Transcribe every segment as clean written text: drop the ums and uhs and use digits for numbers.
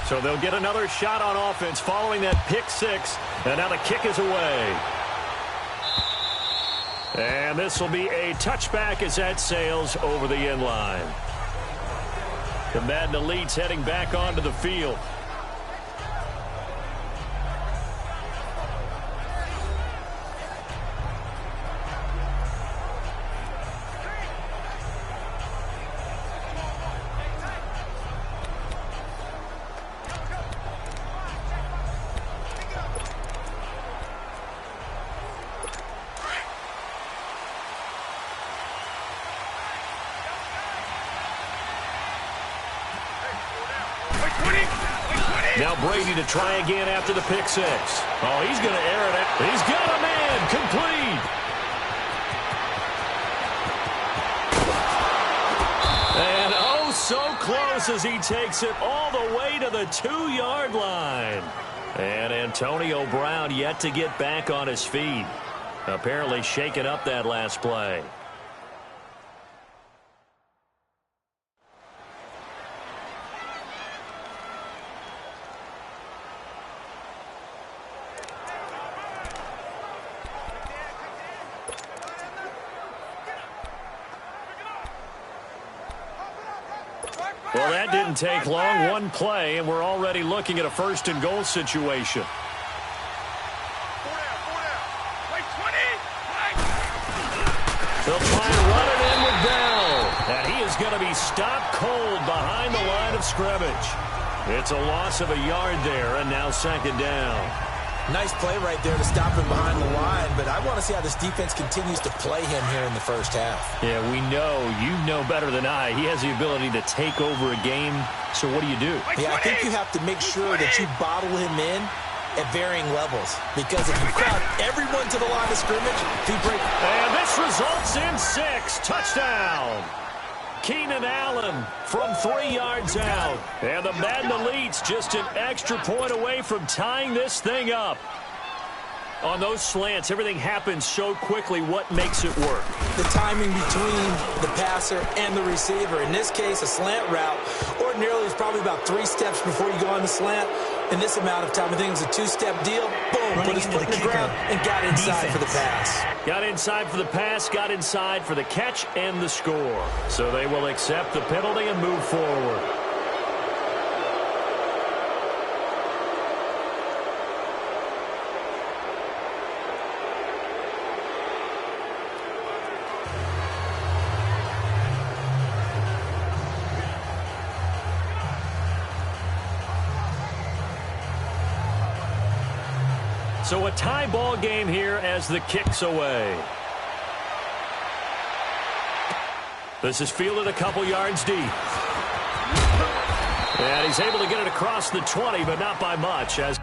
So they'll get another shot on offense following that pick six. And now the kick is away. And this will be a touchback as that sails over the end line. The Madden Elites heading back onto the field. Now Brady to try again after the pick six. Oh, he's going to air it. He's got a man complete. And oh, so close as he takes it all the way to the 2-yard line. And Antonio Brown yet to get back on his feet. Apparently shaking up that last play. Well, that didn't take long. One play, and we're already looking at a first-and-goal situation. They'll try and run it in with Bell. And he is going to be stopped cold behind the line of scrimmage. It's a loss of a yard there, and now second down. Nice play right there to stop him behind the line, but I want to see how this defense continues to play him here in the first half. Yeah, we know. You know better than I. He has the ability to take over a game, so what do you do? Yeah, I think you have to make sure that you bottle him in at varying levels, because if you crowd everyone to the line of scrimmage, and this results in 6. Touchdown. Keenan Allen from 3 yards out. And the Madden Elites just an extra point away from tying this thing up. On those slants, everything happens so quickly. What makes it work? The timing between the passer and the receiver. In this case, a slant route ordinarily is probably about 3 steps before you go on the slant. In this amount of time, I think it was a 2-step deal. Boom, put his foot in the ground and got inside for the pass. Got inside for the pass, got inside for the catch and the score. So they will accept the penalty and move forward. So a tie ball game here as the kick's away. This is fielded a couple yards deep. And he's able to get it across the 20, but not by much as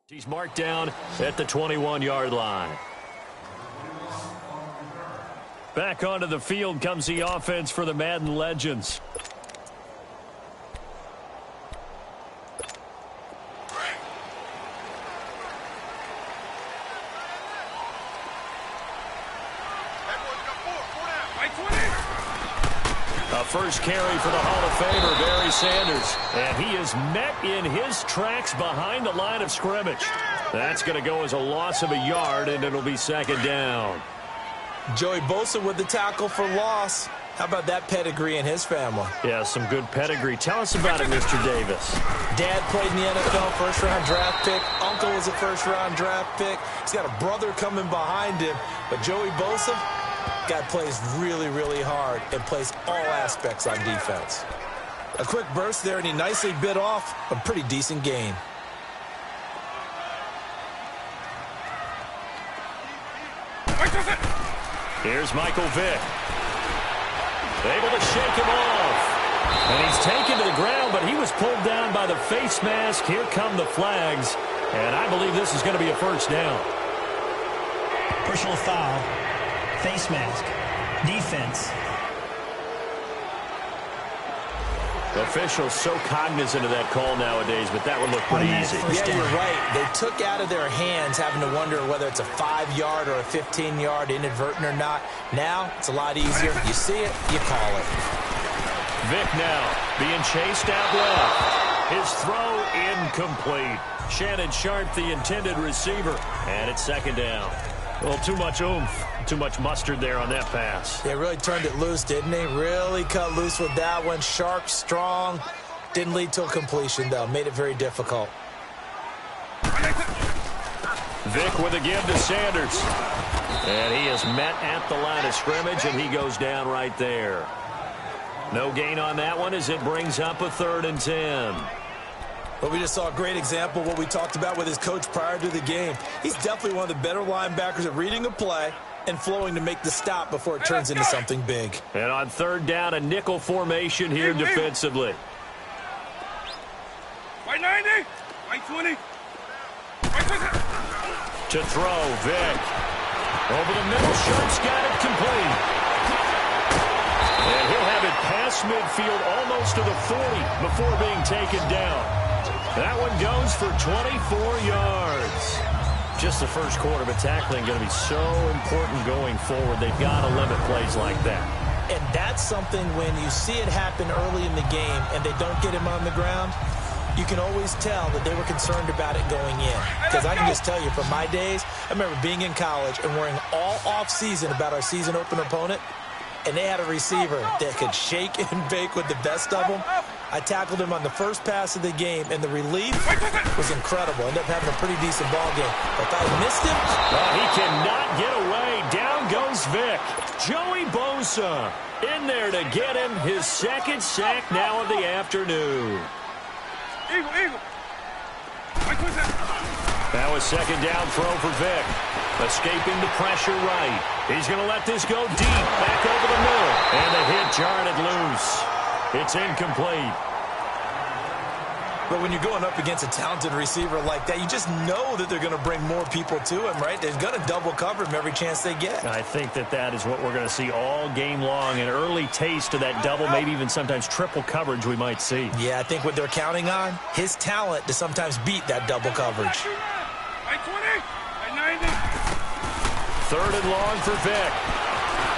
He's marked down at the 21-yard line. Back onto the field comes the offense for the Madden Legends. A first carry for the Hall of Famer, Barry Sanders. And he is met in his tracks behind the line of scrimmage. That's going to go as a loss of a yard, and it'll be second down. Joey Bosa with the tackle for loss. How about that pedigree in his family? Yeah, some good pedigree. Tell us about it, Mr. Davis. Dad played in the NFL, first-round draft pick. Uncle was a first-round draft pick. He's got a brother coming behind him. But Joey Bosa, guy plays really, really hard and plays all aspects on defense. A quick burst there, and he nicely bit off a pretty decent gain. Here's Michael Vick. Able to shake him off. And he's taken to the ground, but he was pulled down by the face mask. Here come the flags. And I believe this is going to be a first down. Personal foul. Face mask. Defense. Officials so cognizant of that call nowadays, but that would look pretty easy. Yeah, you're right. They took out of their hands having to wonder whether it's a 5-yard or a 15-yard inadvertent or not. Now, it's a lot easier. You see it, you call it. Vick now being chased out left. His throw incomplete. Shannon Sharp, the intended receiver, and it's second down. Well, too much oomph, too much mustard there on that pass. They really turned it loose, didn't they? Really cut loose with that one. Sharp, strong. Didn't lead to a completion, though. Made it very difficult. Vick with a give to Sanders. And he is met at the line of scrimmage, and he goes down right there. No gain on that one as it brings up a 3rd and 10. But we just saw a great example of what we talked about with his coach prior to the game. He's definitely one of the better linebackers at reading a play and flowing to make the stop before it turns into something big. And on 3rd down, a nickel formation here defensively. White 90, white 20, white 20. To throw, Vick. Over the middle, Sharp's got it complete. And he'll have it past midfield almost to the 40 before being taken down. That one goes for 24 yards. Just the first quarter, but tackling going to be so important going forward. They've got to limit plays like that. And that's something when you see it happen early in the game and they don't get him on the ground, you can always tell that they were concerned about it going in. Because I can just tell you from my days, I remember being in college and worrying all off-season about our season opener opponent, and they had a receiver that could shake and bake with the best of them. I tackled him on the first pass of the game, and the relief was incredible. Ended up having a pretty decent ball game. But if I missed him... He cannot get away. Down goes Vick. Joey Bosa in there to get him his 2nd sack now of the afternoon. Eagle. That was 2nd down throw for Vick. Escaping the pressure right. He's going to let this go deep. Back over the middle. And the hit jarred it loose. It's incomplete. But when you're going up against a talented receiver like that, you just know that they're going to bring more people to him, right? They're going to double cover him every chance they get. I think that is what we're going to see all game long. An early taste of that double, maybe even sometimes triple coverage we might see. Yeah, I think what they're counting on, his talent to sometimes beat that double coverage. White 20, white 90. 3rd and long for Vick.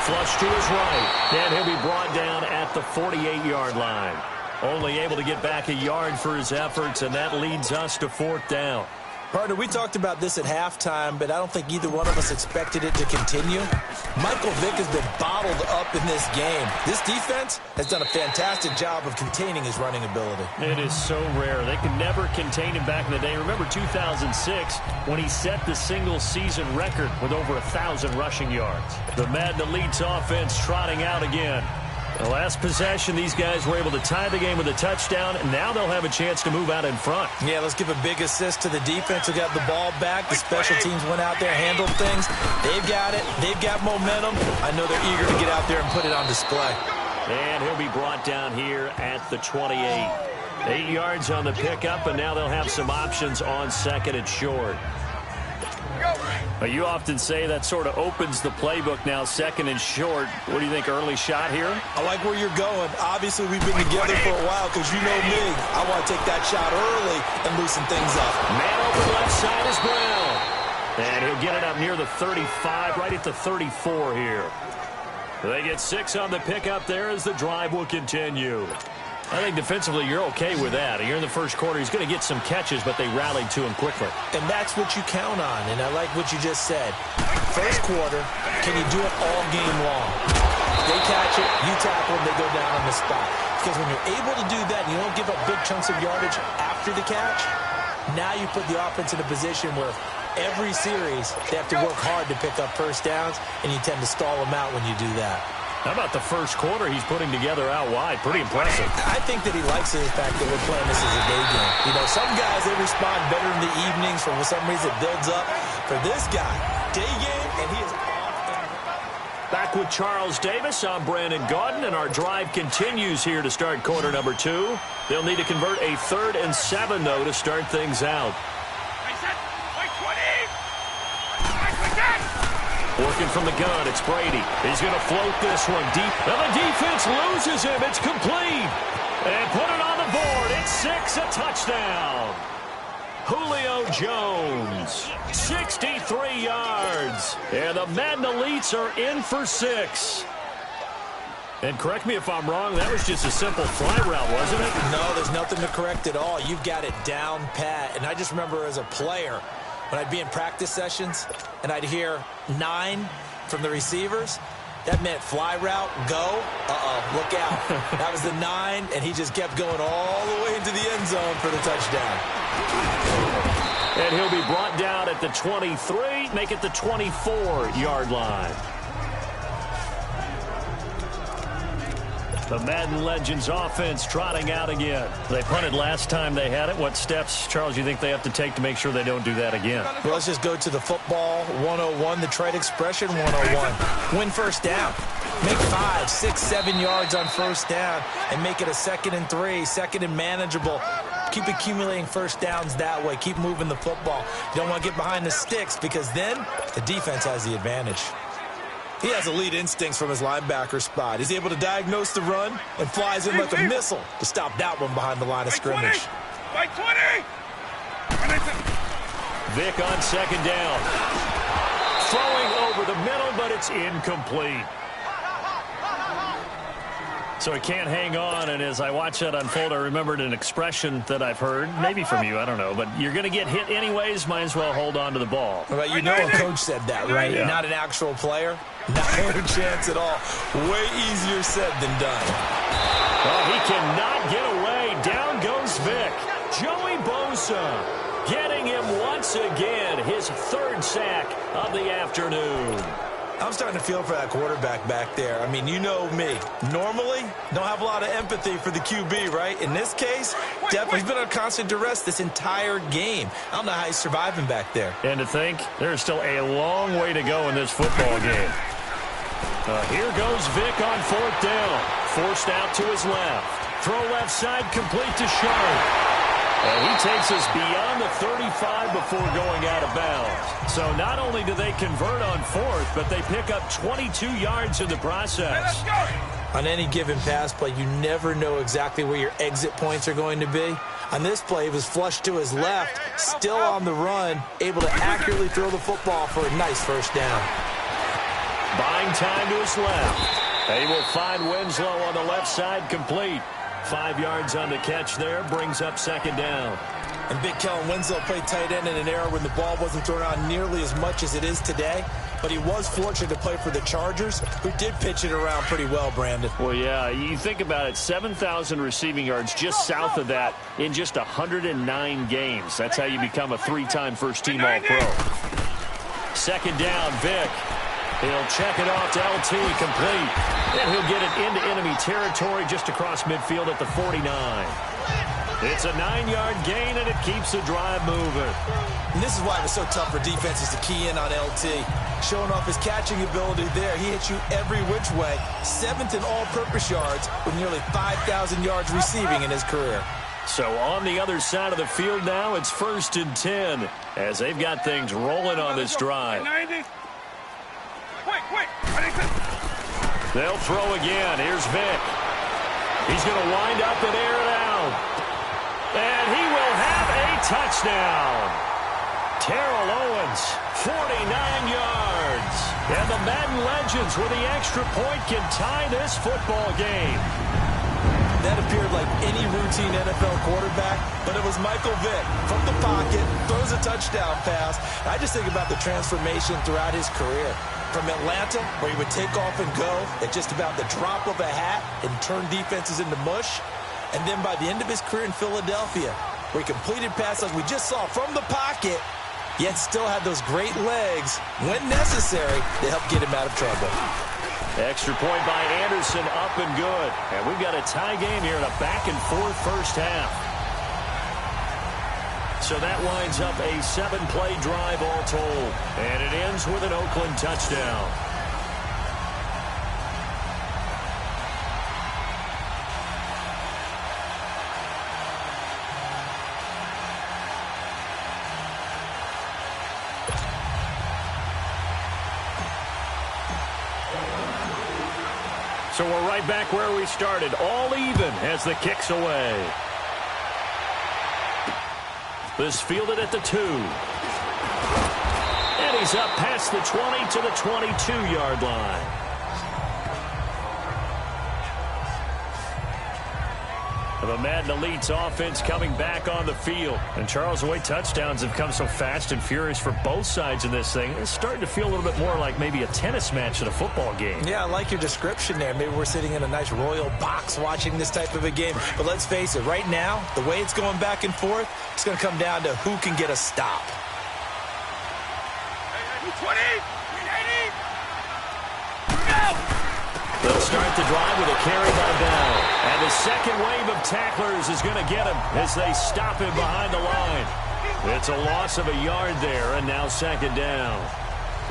Flush to his right. And he'll be brought down at the 48-yard line. Only able to get back a yard for his efforts, and that leads us to 4th down. Partner, we talked about this at halftime, but I don't think either one of us expected it to continue. Michael Vick has been bottled up in this game. This defense has done a fantastic job of containing his running ability. It is so rare. They could never contain him back in the day. Remember 2006 when he set the single-season record with over 1,000 rushing yards. The Madden Elite's offense trotting out again. The last possession, these guys were able to tie the game with a touchdown, and now they'll have a chance to move out in front. Yeah, let's give a big assist to the defense who got the ball back. The special teams went out there, handled things. They've got it. They've got momentum. I know they're eager to get out there and put it on display. And he'll be brought down here at the 28. 8 yards on the pickup, and now they'll have some options on second and short. You often say that sort of opens the playbook now, second and short. What do you think, early shot here? I like where you're going. Obviously, we've been together for a while because you know me. I want to take that shot early and loosen things up. Man open left side is Brown. And he'll get it up near the 35, right at the 34 here. They get 6 on the pickup there as the drive will continue. I think defensively you're okay with that. Here in the first quarter, he's going to get some catches, but they rallied to him quickly. And that's what you count on, and I like what you just said. First quarter, can you do it all game long? They catch it, you tackle them, they go down on the spot. Because when you're able to do that and you don't give up big chunks of yardage after the catch, now you put the offense in a position where every series they have to work hard to pick up first downs, and you tend to stall them out when you do that. How about the first quarter he's putting together out wide? Pretty impressive. I think that he likes the fact that we're playing this as a day game. You know, some guys, they respond better in the evenings. For some reason, it builds up. For this guy, day game, and he is off. Back with Charles Davis. I'm Brandon Gaudin, and our drive continues here to start quarter number 2. They'll need to convert a 3rd and 7, though, to start things out. Working from the gun, it's Brady. He's going to float this one deep. And the defense loses him. It's complete. And put it on the board. It's 6, a touchdown. Julio Jones, 63 yards. And the Madden Elites are in for 6. And correct me if I'm wrong, that was just a simple fly route, wasn't it? No, there's nothing to correct at all. You've got it down pat. And I just remember as a player, when I'd be in practice sessions and I'd hear 9 from the receivers, that meant fly route, go, look out. That was the 9, and he just kept going all the way into the end zone for the touchdown. And he'll be brought down at the 23, make it the 24-yard line. The Madden Legends offense trotting out again. They punted last time they had it. What steps, Charles, you think they have to take to make sure they don't do that again? Well, let's just go to the football 101, the trade expression 101. Win first down. Make 5, 6, 7 yards on first down and make it a 2nd and 3, 2nd and manageable. Keep accumulating first downs that way. Keep moving the football. You don't want to get behind the sticks because then the defense has the advantage. He has elite instincts from his linebacker spot. He's able to diagnose the run and flies in like a missile to stop that one behind the line of scrimmage. By 20! Vic on second down. Throwing over the middle, but it's incomplete. So he can't hang on, and as I watch that unfold, I remembered an expression that I've heard, maybe from you, I don't know, but you're going to get hit anyways, might as well hold on to the ball. Well, you know a coach said that, right? Yeah. Not an actual player. Not a chance at all. Way easier said than done. Well, he cannot get away. Down goes Vic. Joey Bosa getting him once again, his 3rd sack of the afternoon. I'm starting to feel for that quarterback back there. I mean, you know me. Normally, don't have a lot of empathy for the QB, right? In this case, definitely he's been on constant duress this entire game. I don't know how he's surviving back there. And to think, there's still a long way to go in this football game. Here goes Vic on 4th down. Forced out to his left. Throw left side complete to Sharp. And he takes us beyond the 35 before going out of bounds. So not only do they convert on 4th, but they pick up 22 yards in the process. On any given pass play, you never know exactly where your exit points are going to be. On this play, he was flushed to his left, still on the run, able to accurately throw the football for a nice first down. Buying time to his left. They will find Winslow on the left side complete. 5 yards on the catch there, brings up 2nd down. And Big Kellen Winslow played tight end in an era when the ball wasn't thrown out nearly as much as it is today. But he was fortunate to play for the Chargers, who did pitch it around pretty well, Brandon. Well, yeah, you think about it, 7,000 receiving yards just south of that in just 109 games. That's how you become a 3-time first-team All-Pro. 2nd down, Vic. He'll check it off to LT, complete. And he'll get it into enemy territory just across midfield at the 49. It's a 9-yard gain, and it keeps the drive moving. And this is why it was so tough for defenses to key in on LT. Showing off his catching ability there. He hits you every which way. 7th in all-purpose yards with nearly 5,000 yards receiving in his career. So on the other side of the field now, it's 1st and 10 as they've got things rolling on this drive. They'll throw again. Here's Vick. He's going to wind up and air it out. And he will have a touchdown. Terrell Owens, 49 yards. And the Madden legends with the extra point can tie this football game. That appeared like any routine NFL quarterback, but it was Michael Vick from the pocket, throws a touchdown pass. I just think about the transformation throughout his career. From Atlanta, where he would take off and go at just about the drop of a hat and turn defenses into mush. And then by the end of his career in Philadelphia, where he completed passes like we just saw from the pocket, yet still had those great legs, when necessary, to help get him out of trouble. Extra point by Anderson, up and good. And we've got a tie game here in a back-and-forth first half. So that winds up a 7-play drive all told. And it ends with an Oakland touchdown. So we're right back where we started, all even as the kick's away. This fielded at the 2. And he's up past the 20 to the 22-yard line. The Madden Elite's offense coming back on the field. And Charles, the way touchdowns have come so fast and furious for both sides in this thing, it's starting to feel a little bit more like maybe a tennis match than a football game. Yeah, I like your description there. Maybe we're sitting in a nice royal box watching this type of a game. But let's face it, right now, the way it's going back and forth, it's going to come down to who can get a stop. 20! They'll start the drive with a carry by Bell. And the second wave of tacklers is going to get him as they stop him behind the line. It's a loss of a yard there, and now second down.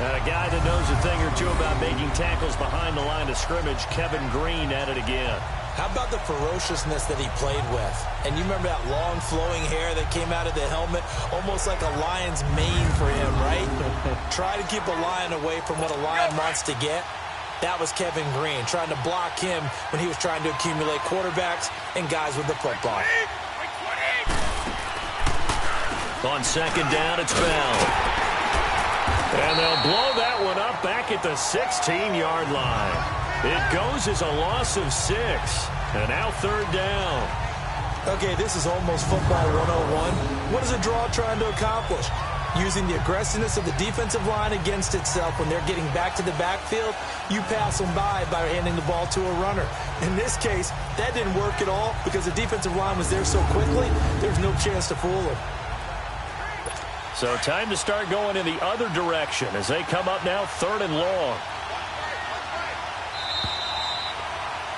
And a guy that knows a thing or two about making tackles behind the line of scrimmage, Kevin Green, at it again. How about the ferociousness that he played with? And you remember that long flowing hair that came out of the helmet? Almost like a lion's mane for him, right? Try to keep a lion away from what a lion wants to get. That was Kevin Green, trying to block him when he was trying to accumulate quarterbacks and guys with the football. On second down, it's Bell. And they'll blow that one up back at the 16-yard line. It goes as a loss of 6. And now third down. Okay, this is almost football 101. What is a draw trying to accomplish? Using the aggressiveness of the defensive line against itself when they're getting back to the backfield, you pass them by handing the ball to a runner. In this case, that didn't work at all because the defensive line was there so quickly, there's no chance to fool them. So time to start going in the other direction as they come up now third and long.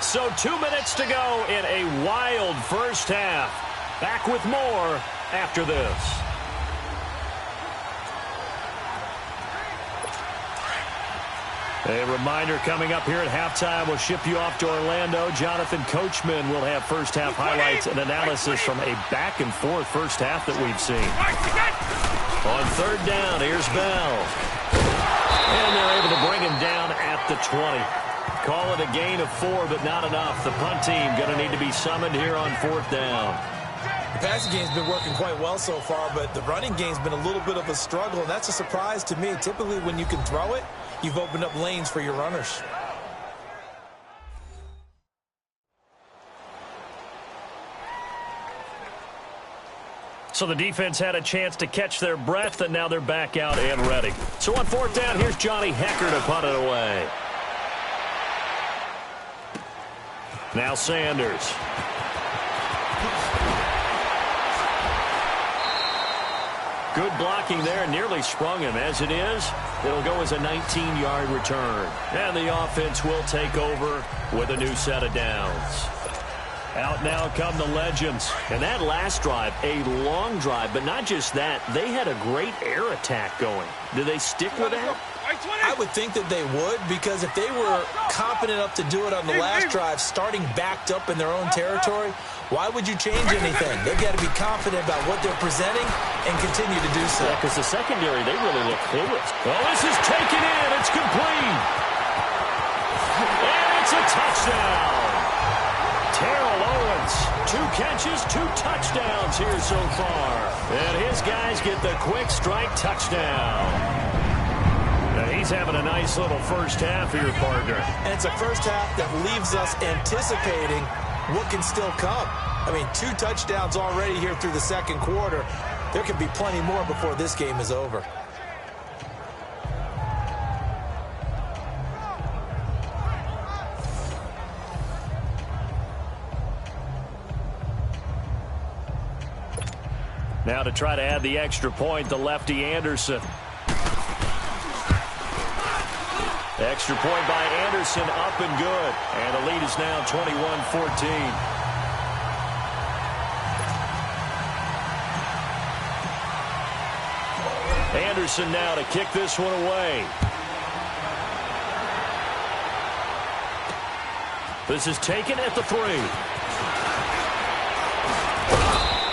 So 2 minutes to go in a wild first half. Back with more after this. A reminder coming up here at halftime, we'll ship you off to Orlando. Jonathan Coachman will have first half highlights and analysis from a back-and-forth first half that we've seen. On third down, here's Bell. And they're able to bring him down at the 20. Call it a gain of 4, but not enough. The punt team going to need to be summoned here on fourth down. The passing game's been working quite well so far, but the running game's been a little bit of a struggle, and that's a surprise to me. Typically, when you can throw it, you've opened up lanes for your runners. So the defense had a chance to catch their breath, and now they're back out and ready. So on fourth down, here's Johnny Hecker to punt it away. Now Sanders. Good blocking there, nearly sprung him. As it is, it'll go as a 19-yard return. And the offense will take over with a new set of downs. Out now come the legends. And that last drive, a long drive, but not just that. They had a great air attack going. Do they stick with that? I would think that they would, because if they were confident enough to do it on the last drive, starting backed up in their own territory, why would you change anything? They've got to be confident about what they're presenting and continue to do so. Yeah, because the secondary, they really look clueless. Oh, this is taken in. It's complete. And it's a touchdown. Terrell Owens, 2 catches, 2 touchdowns here so far. And his guys get the quick strike touchdown. And he's having a nice little first half here, partner. And it's a first half that leaves us anticipating what can still come. I mean, 2 touchdowns already here through the second quarter. There could be plenty more before this game is over. Now to try to add the extra point, the lefty Anderson. Extra point by Anderson, up and good. And the lead is now 21-14. Anderson now to kick this one away. This is taken at the 3.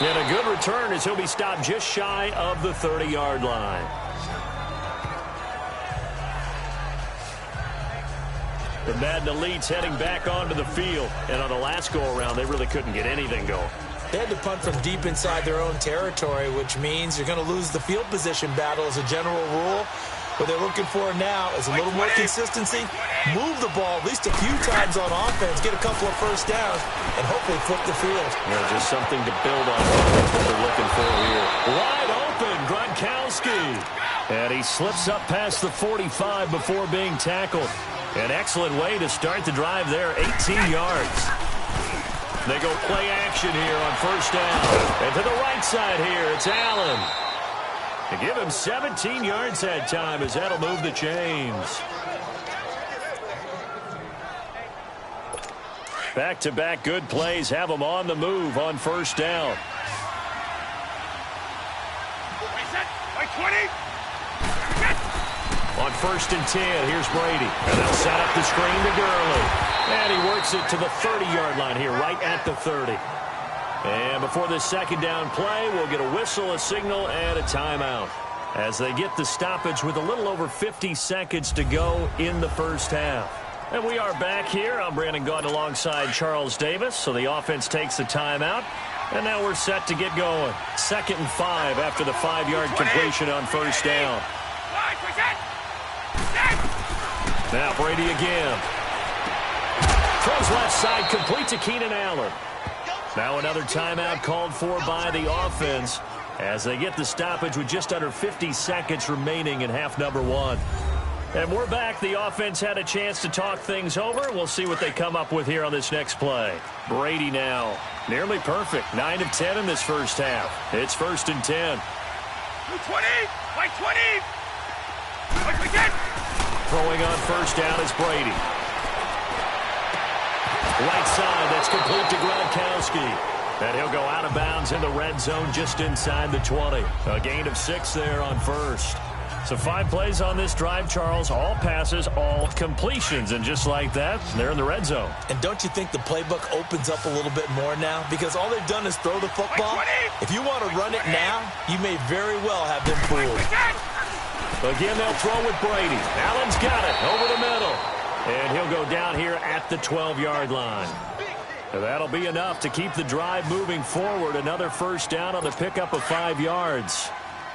And a good return as he'll be stopped just shy of the 30-yard line. The Madden Elites heading back onto the field. And on the last go-around, they really couldn't get anything going. They had to punt from deep inside their own territory, which means you're going to lose the field position battle as a general rule. What they're looking for now is a little more consistency, move the ball at least a few times on offense, get a couple of first downs, and hopefully flip the field. Yeah, just something to build on. That's what they're looking for here. Wide open, Gronkowski. And he slips up past the 45 before being tackled. An excellent way to start the drive there, 18 yards. They go play action here on first down. And to the right side here, it's Allen. To give him 17 yards that time as that'll move the chains. Back-to-back good plays have them on the move on first down. On 1st and 10, here's Brady. And they'll set up the screen to Gurley. And he works it to the 30-yard line here, right at the 30. And before this second down play, we'll get a whistle, a signal, and a timeout. As they get the stoppage with a little over 50 seconds to go in the first half. And we are back here. I'm Brandon Gaudin alongside Charles Davis. So the offense takes the timeout. And now we're set to get going. 2nd and 5 after the 5-yard completion on first down. Now Brady again. Throws left side, complete to Keenan Allen. Now another timeout called for by the offense as they get the stoppage with just under 50 seconds remaining in half number 1. And we're back. The offense had a chance to talk things over. We'll see what they come up with here on this next play. Brady now nearly perfect. 9 of 10 in this first half. It's 1st and 10. 20, by 20. Throwing on first down is Brady. Right side, that's complete to Gronkowski. And he'll go out of bounds in the red zone just inside the 20. A gain of 6 there on first. So 5 plays on this drive, Charles. All passes, all completions. And just like that, they're in the red zone. And don't you think the playbook opens up a little bit more now? Because all they've done is throw the football. If you want to run it now, you may very well have been fooled. Again, they'll throw with Brady. Allen's got it over the middle. And he'll go down here at the 12-yard line. And that'll be enough to keep the drive moving forward. Another first down on the pickup of 5 yards.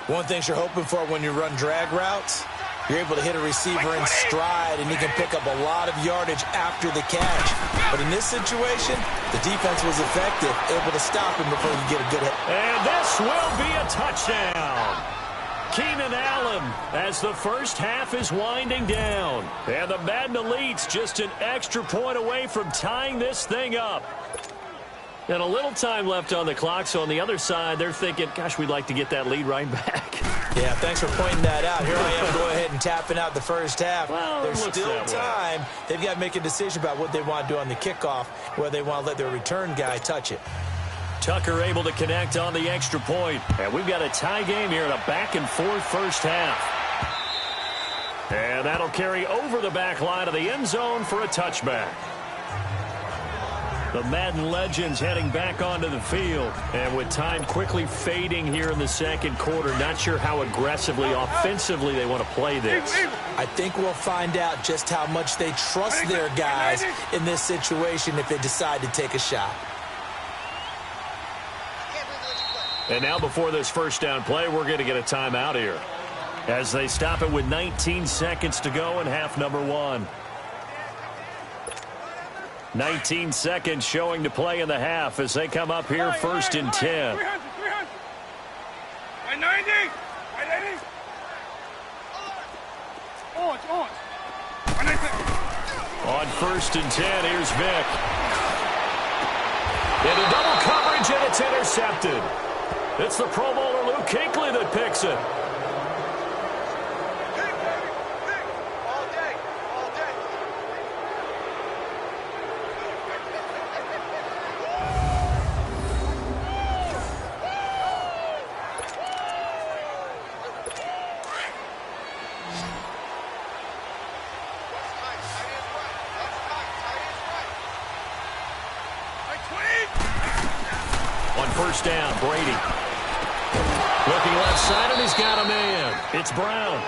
One thing you're hoping for when you run drag routes, you're able to hit a receiver in stride, and you can pick up a lot of yardage after the catch. But in this situation, the defense was effective, able to stop him before you get a good hit. And this will be a touchdown. Keenan Allen as the first half is winding down. And the Madden Elites just an extra point away from tying this thing up. And a little time left on the clock, so on the other side, they're thinking, gosh, we'd like to get that lead right back. Yeah, thanks for pointing that out. Here I am going ahead and tapping out the first half. Well, there's still time. They've got to make a decision about what they want to do on the kickoff, whether they want to let their return guy touch it. Tucker able to connect on the extra point. And we've got a tie game here in a back-and-forth first half. And that'll carry over the back line of the end zone for a touchback. The Madden legends heading back onto the field. And with time quickly fading here in the second quarter, not sure how aggressively, offensively they want to play this. I think we'll find out just how much they trust their guys in this situation if they decide to take a shot. And now before this first down play, we're going to get a timeout here, as they stop it with 19 seconds to go in half number 1. 19 seconds showing to play in the half as they come up here first and 10. 300. 90. 80. On first and 10, here's Vick. Into double coverage, and it's intercepted. It's the Pro Bowler Luke Kuechly that picks it. First down, Brady. Looking left side, and he's got a man. It's Brown.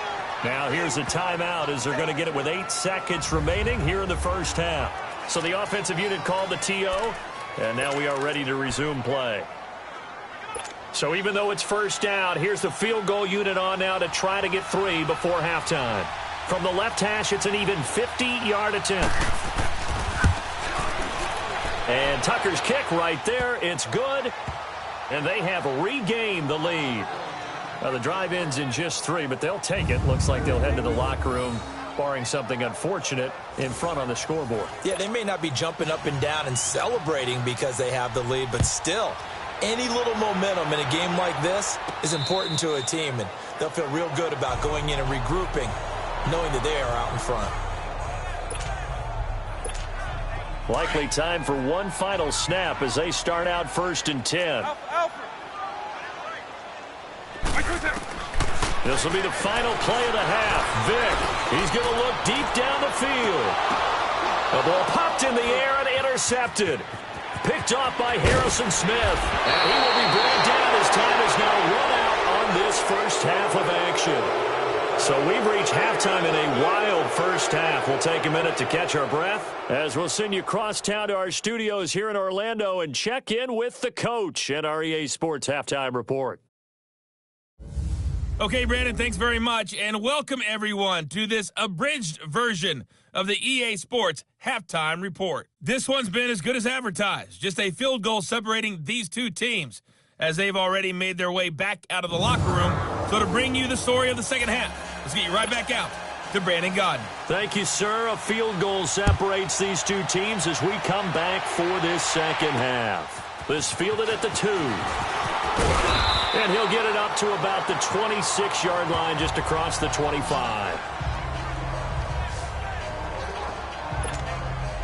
Now here's a timeout as they're going to get it with 8 seconds remaining here in the first half. So the offensive unit called the TO, and now we are ready to resume play. So even though it's first down, here's the field goal unit on now to try to get 3 before halftime. From the left hash, it's an even 50-yard attempt. And Tucker's kick right there. It's good. And they have regained the lead. The drive ends in just 3, but they'll take it. Looks like they'll head to the locker room, barring something unfortunate, in front on the scoreboard. Yeah, they may not be jumping up and down and celebrating because they have the lead, but still, any little momentum in a game like this is important to a team, and they'll feel real good about going in and regrouping, knowing that they are out in front. Likely time for one final snap as they start out first and 10. This will be the final play of the half. Vick, he's going to look deep down the field. The ball popped in the air and intercepted. Picked off by Harrison Smith. And he will be brought down as time is now run out on this first half of action. So we've reached halftime in a wild first half. We'll take a minute to catch our breath as we'll send you across town to our studios here in Orlando and check in with the coach at our EA Sports Halftime Report. Okay, Brandon, thanks very much, and welcome everyone to this abridged version of the EA Sports Halftime Report. This one's been as good as advertised, just a field goal separating these two teams as they've already made their way back out of the locker room. So to bring you the story of the second half, let's get you right back out to Brandon Godden. Thank you, sir. A field goal separates these two teams as we come back for this second half. This fielded at the 2. And he'll get it up to about the 26-yard line just across the 25.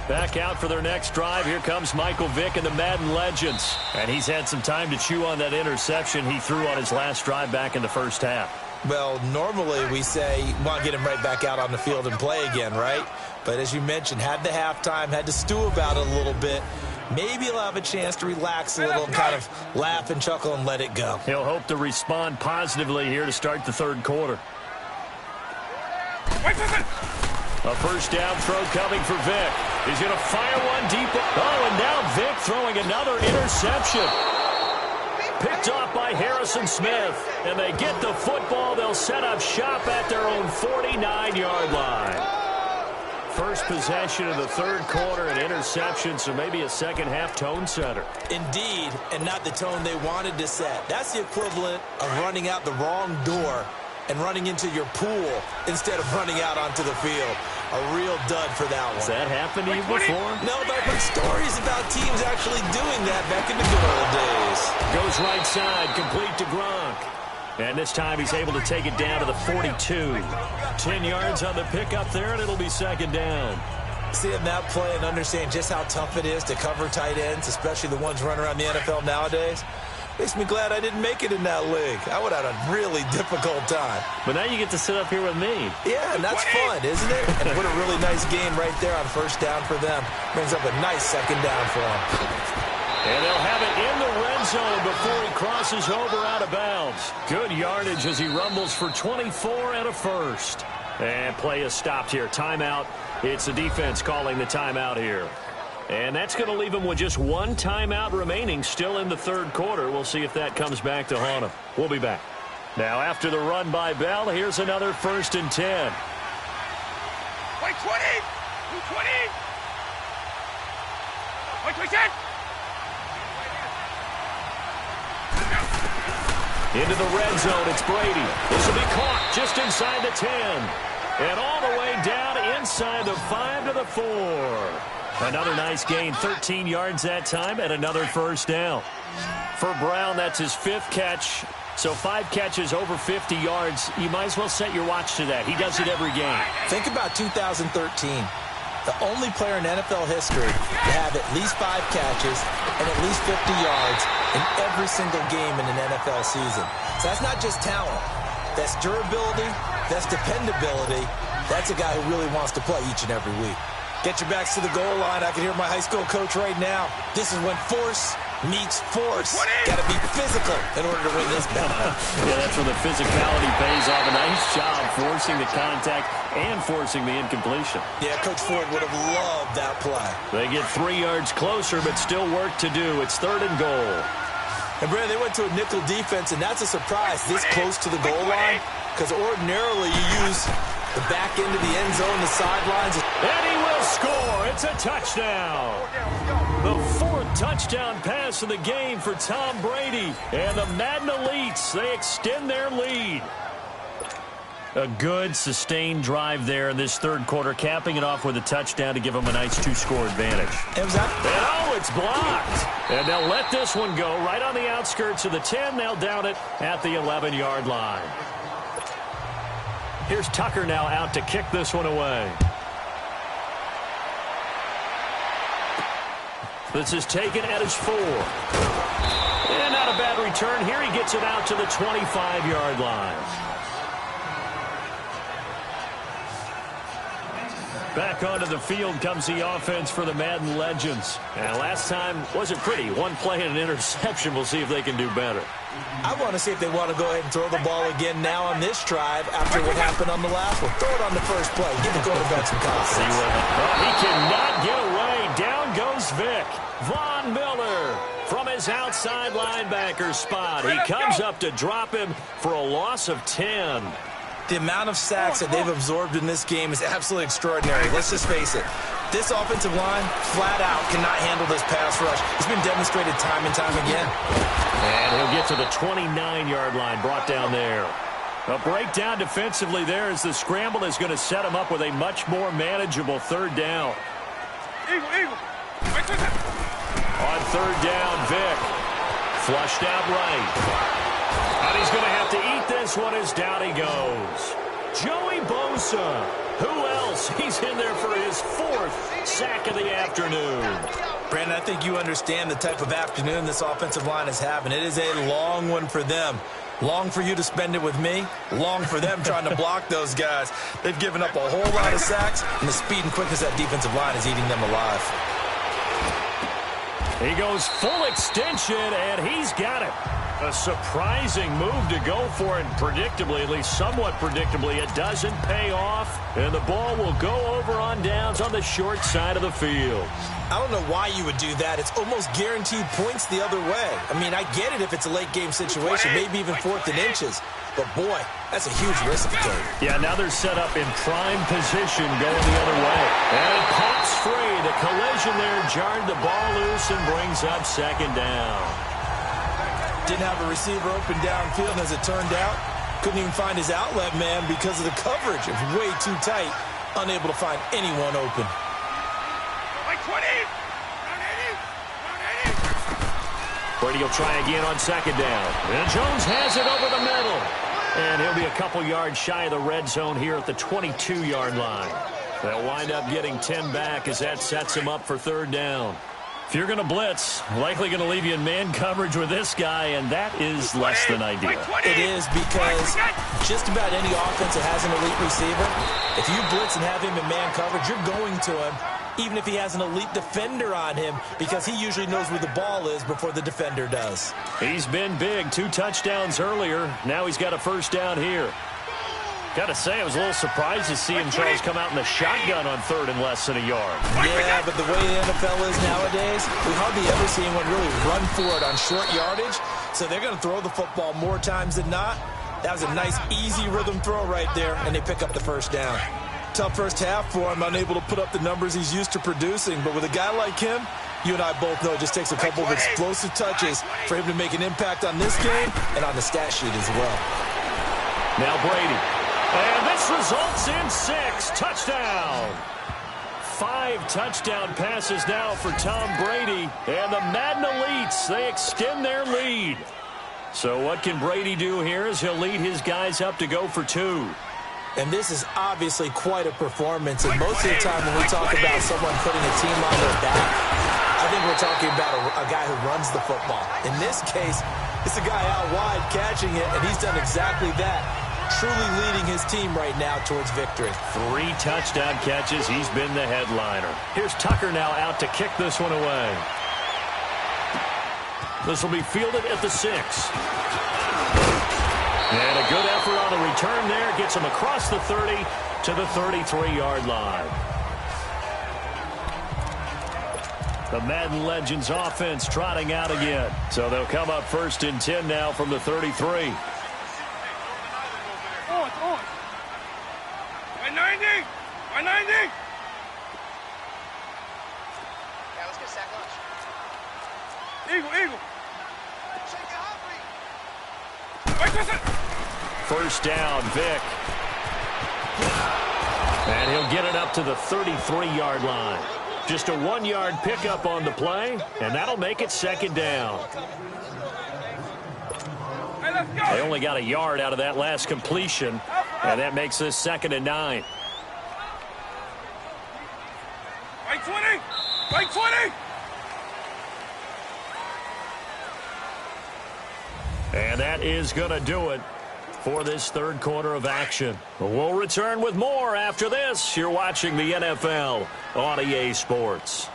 Back out for their next drive. Here comes Michael Vick and the Madden legends. And he's had some time to chew on that interception he threw on his last drive back in the first half. Well, normally we say you want to get him right back out on the field and play again, right? But as you mentioned, had the halftime, had to stew about it a little bit. Maybe he'll have a chance to relax a little and kind of laugh and chuckle and let it go. He'll hope to respond positively here to start the third quarter. A first down throw coming for Vick. He's going to fire one deep. Oh, and now Vick throwing another interception. Picked off by Harrison Smith. And they get the football. They'll set up shop at their own 49-yard line. First possession of the third quarter, an interception, so maybe a second-half tone setter. Indeed, and not the tone they wanted to set. That's the equivalent of running out the wrong door and running into your pool instead of running out onto the field. A real dud for that one. Has that happened to you before? No, but I've heard stories about teams actually doing that back in the good old days. Goes right side, complete to Gronk. And this time he's able to take it down to the 42. 10 yards on the pickup there, and it'll be second down. Seeing that play and understanding just how tough it is to cover tight ends, especially the ones running around the NFL nowadays, Makes me glad I didn't make it in that league. I would have had a really difficult time. But now you get to sit up here with me. Yeah, and that's fun, isn't it? And what a really nice game right there on first down for them. Brings up a nice second down for them. And they'll have it in the red zone before he crosses over out of bounds. Good yardage as he rumbles for 24 and a first. And play is stopped here. Timeout. It's the defense calling the timeout here. And that's going to leave him with just one timeout remaining still in the third quarter. We'll see if that comes back to haunt him. We'll be back. Now, after the run by Bell, here's another 1st and 10. Wait, 20! 20! Wait, 10! Into the red zone, it's Brady. This will be caught just inside the 10. And all the way down inside the 5 to the 4. Another nice gain, 13 yards that time, and another first down. For Brown, that's his 5th catch. So 5 catches over 50 yards. You might as well set your watch to that. He does it every game. Think about 2013. The only player in NFL history to have at least 5 catches and at least 50 yards in every single game in an NFL season. So that's not just talent. That's durability. That's dependability. That's a guy who really wants to play each and every week. Get your backs to the goal line. I can hear my high school coach right now. This is when force meets force. Got to be physical in order to win this battle. Yeah, that's where the physicality pays off. A nice job forcing the contact and forcing the incompletion. Yeah, Coach Ford would have loved that play. They get 3 yards closer, but still work to do. It's 3rd and goal. And, Brandon, they went to a nickel defense, and that's a surprise this close to the goal line, because ordinarily you use the back end of the end zone, the sidelines. And he will score. It's a touchdown. The 4th touchdown pass of the game for Tom Brady. And the Madden Elites, they extend their lead. A good, sustained drive there in this third quarter, capping it off with a touchdown to give them a nice 2-score advantage. And oh, it's blocked. And they'll let this one go right on the outskirts of the 10. They'll down it at the 11-yard line. Here's Tucker now out to kick this one away. This is taken at his 4. And not a bad return. Here he gets it out to the 25-yard line. Back onto the field comes the offense for the Madden Legends. And last time wasn't pretty. One play and an interception. We'll see if they can do better. I want to see if they want to go ahead and throw the ball again now on this drive after what happened on the last one. Throw it on the first play. Give the quarterback some confidence. He cannot get away. Down goes Vic. Von Miller from his outside linebacker spot. He comes up to drop him for a loss of 10. The amount of sacks that they've absorbed in this game is absolutely extraordinary. Let's just face it. This offensive line, flat out, cannot handle this pass rush. It's been demonstrated time and time again. And he'll get to the 29-yard line, brought down there. A breakdown defensively there as the scramble is going to set him up with a much more manageable 3rd down. Eagle. On 3rd down, Vic. Flushed out right. And he's going to have to eat this one as down he goes. Joey Bosa. Who else? He's in there for his 4th sack of the afternoon. Brandon, I think you understand the type of afternoon this offensive line is having. It is a long one for them. Long for you to spend it with me. Long for them trying to block those guys. They've given up a whole lot of sacks, and the speed and quickness of that defensive line is eating them alive. He goes full extension, and he's got it. A surprising move to go for it, and predictably, at least somewhat predictably, it doesn't pay off, and the ball will go over on downs on the short side of the field. I don't know why you would do that. It's almost guaranteed points the other way. I mean, I get it if it's a late-game situation, maybe even 4th and inches. But, boy, that's a huge risk to take. Yeah, now they're set up in prime position going the other way. And it pops free. The collision there jarred the ball loose and brings up 2nd down. Didn't have a receiver open downfield, and as it turned out, couldn't even find his outlet man because of the coverage. It was way too tight, unable to find anyone open. Like 20! Brady will try again on 2nd down. And Jones has it over the middle. And he'll be a couple yards shy of the red zone here at the 22-yard line. They'll wind up getting 10 back as that sets him up for 3rd down. If you're going to blitz, likely going to leave you in man coverage with this guy, and that is less than ideal. It is, because just about any offense that has an elite receiver, if you blitz and have him in man coverage, you're going to him, even if he has an elite defender on him, because he usually knows where the ball is before the defender does. He's been big. 2 touchdowns earlier. Now he's got a first down here. Got to say, I was a little surprised to see him, Charles, come out in the shotgun on 3rd and less than a yard. Yeah, but the way the NFL is nowadays, we hardly ever see anyone really run for it on short yardage, so they're going to throw the football more times than not. That was a nice, easy rhythm throw right there, and they pick up the first down. Tough first half for him, unable to put up the numbers he's used to producing, but with a guy like him, you and I both know it just takes a couple of explosive touches for him to make an impact on this game and on the stat sheet as well. Now Brady. And this results in 6. Touchdown. 5 touchdown passes now for Tom Brady. And the Madden Elites, they extend their lead. So what can Brady do here as he'll lead his guys up to go for 2. And this is obviously quite a performance. And most of the time when we talk about someone putting a team on their back, I think we're talking about a guy who runs the football. In this case, it's a guy out wide catching it, and he's done exactly that. Truly leading his team right now towards victory. 3 touchdown catches. He's been the headliner. Here's Tucker now out to kick this one away. This will be fielded at the 6. And a good effort on the return there. Gets him across the 30 to the 33-yard line. The Madden Legends offense trotting out again. So they'll come up 1st and 10 now from the 33. 190! 190! Yeah, let's get sack lunch. Eagle! Shake it hungry. Wait, listen! First down, Vic. And he'll get it up to the 33-yard line. Just a 1-yard pickup on the play, and that'll make it 2nd down. Hey, let's go! They only got a yard out of that last completion, and that makes this 2nd and 9. Right 20! Right 20! And that is going to do it for this 3rd quarter of action. We'll return with more after this. You're watching the NFL on EA Sports.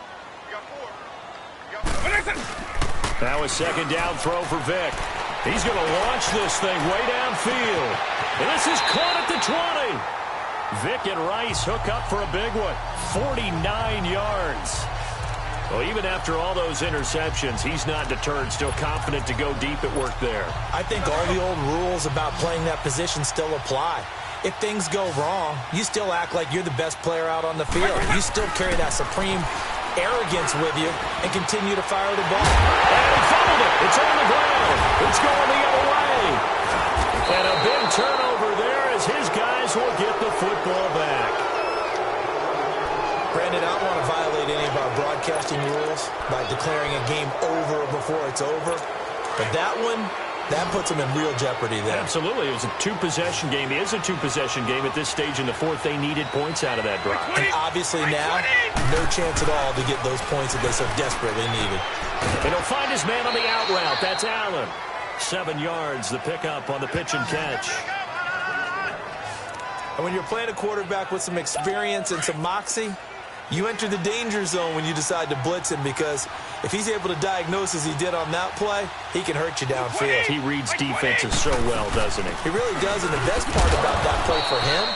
Now a 2nd down throw for Vic. He's going to launch this thing way downfield. And this is caught at the 20. Vic and Rice hook up for a big one. 49 yards. Well, even after all those interceptions, he's not deterred, still confident to go deep at work there. I think all the old rules about playing that position still apply. If things go wrong, you still act like you're the best player out on the field. You still carry that supreme arrogance with you and continue to fire the ball. And he fumbled it. It's on the ground. It's going the other way. And a big turnover there as his guys will get the football back. Brandon, I don't want to violate any of our broadcasting rules by declaring a game over before it's over. But that one, that puts them in real jeopardy there. Absolutely. It was a 2-possession game. It is a 2-possession game at this stage in the 4th. They needed points out of that drive. And obviously now, no chance at all to get those points that they so desperately needed. And he'll find his man on the out route. That's Allen. 7 yards, the pickup on the pitch and catch. And when you're playing a quarterback with some experience and some moxie, you enter the danger zone when you decide to blitz him, because if he's able to diagnose as he did on that play, he can hurt you downfield. He reads defenses so well, doesn't he? He really does, and the best part about that play for him,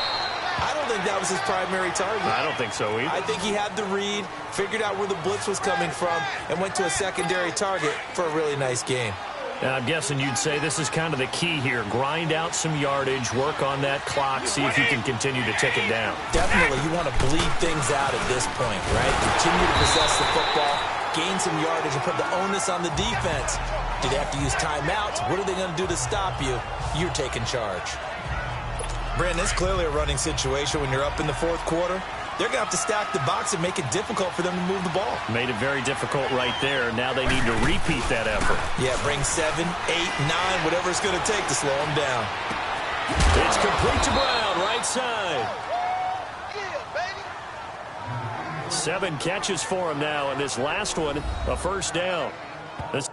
I don't think that was his primary target. I don't think so either. I think he had the read, figured out where the blitz was coming from, and went to a secondary target for a really nice game. And I'm guessing you'd say this is kind of the key here. Grind out some yardage, work on that clock, see if you can continue to tick it down. Definitely, you want to bleed things out at this point, right? Continue to possess the football, gain some yardage, and put the onus on the defense. Do they have to use timeouts? What are they going to do to stop you? You're taking charge. Brandon, it's clearly a running situation when you're up in the 4th quarter. They're going to have to stack the box and make it difficult for them to move the ball. Made it very difficult right there. Now they need to repeat that effort. Yeah, bring 7, 8, 9, whatever it's going to take to slow them down. It's complete to Brown, right side. 7 catches for him now, and this last one, a first down. This